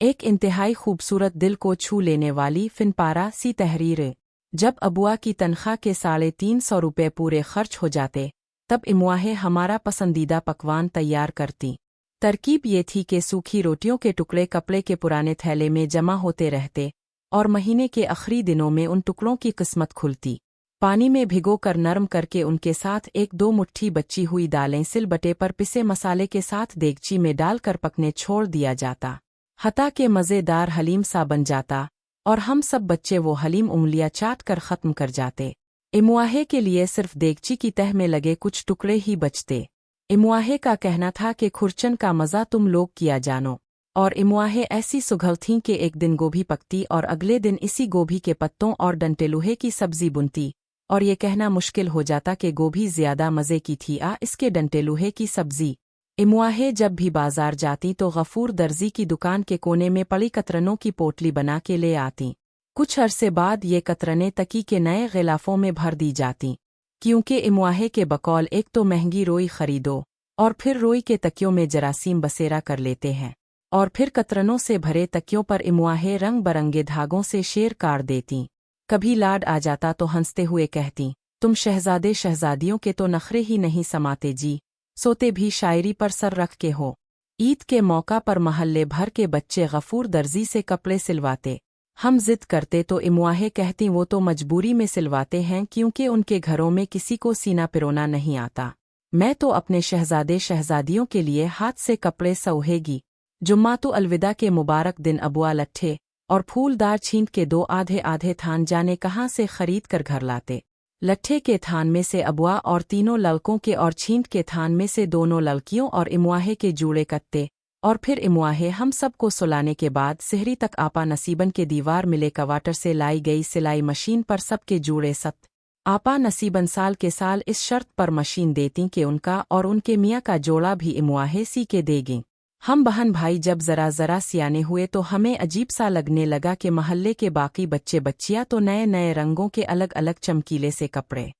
एक इंतहाई खूबसूरत दिल को छू लेने वाली फिनपारा सी तहरीर। जब अबुआ की तनख्वाह के 350 रुपये पूरे खर्च हो जाते तब इमुआहे हमारा पसंदीदा पकवान तैयार करती। तरकीब ये थी कि सूखी रोटियों के टुकड़े कपड़े के पुराने थैले में जमा होते रहते और महीने के आखिरी दिनों में उन टुकड़ों की किस्मत खुलती। पानी में भिगोकर नरम करके उनके साथ 1-2 मुट्ठी बची हुई दालें सिलबट्टे पर पिसे मसाले के साथ देगची में डालकर पकने छोड़ दिया जाता। हता के मज़ेदार हलीम सा बन जाता और हम सब बच्चे वो हलीम उंगलियां चाट कर ख़त्म कर जाते। इमुआहे के लिए सिर्फ देगची की तह में लगे कुछ टुकड़े ही बचते। इमुआहे का कहना था कि खुरचन का मज़ा तुम लोग किया जानो। और इमुआहे ऐसी सुघल थीं कि एक दिन गोभी पकती और अगले दिन इसी गोभी के पत्तों और डंटेलूहे की सब्जी बुनती, और ये कहना मुश्किल हो जाता कि गोभी ज़्यादा मज़े की थी इसके डंटेलूहे की सब्जी। इमुआहे जब भी बाजार जाती तो गफूर दर्जी की दुकान के कोने में पड़ी कतरनों की पोटली बना के ले आती। कुछ अरसे बाद ये कतरनें तकी के नए गिलाफों में भर दी जाती, क्योंकि इमुआहे के बकौल एक तो महंगी रोई खरीदो और फिर रोई के तकियों में जरासीम बसेरा कर लेते हैं, और फिर कतरनों से भरे तकियों पर इमुआहे रंग बरंगे धागों से शेर काट देती। कभी लाड आ जाता तो हंसते हुए कहती, तुम शहजादे शहजादियों के तो नखरे ही नहीं समाते जी, सोते भी शायरी पर सर रख के हो। ईद के मौका पर महल्ले भर के बच्चे गफूर दर्जी से कपड़े सिलवाते। हम जिद करते तो इमुआहे कहती वो तो मजबूरी में सिलवाते हैं क्योंकि उनके घरों में किसी को सीना पिरोना नहीं आता। मैं तो अपने शहजादे शहजादियों के लिए हाथ से कपड़े सौहेगी। जुम्मातु अलविदा के मुबारक दिन अबुआ लट्ठे और फूलदार छींट के 2 आधे आधे थान जाने कहाँ से खरीद कर घर लाते। लट्ठे के थान में से अबुआ और तीनों लड़कों के और छींट के थान में से दोनों लड़कियों और इमुआहे के जूड़े कत्ते, और फिर इमुआहे हम सबको सुलाने के बाद सिहरी तक आपा नसीबन के दीवार मिले कवाटर से लाई गई सिलाई मशीन पर सबके जूड़े सत। आपा नसीबन साल के साल इस शर्त पर मशीन देती कि उनका और उनके मियाँ का जोड़ा भी इमुआहे सी के देंगे। हम बहन भाई जब ज़रा सियाने हुए तो हमें अजीब सा लगने लगा कि महल्ले के बाकी बच्चे बच्चियाँ तो नए नए रंगों के अलग अलग चमकीले से कपड़े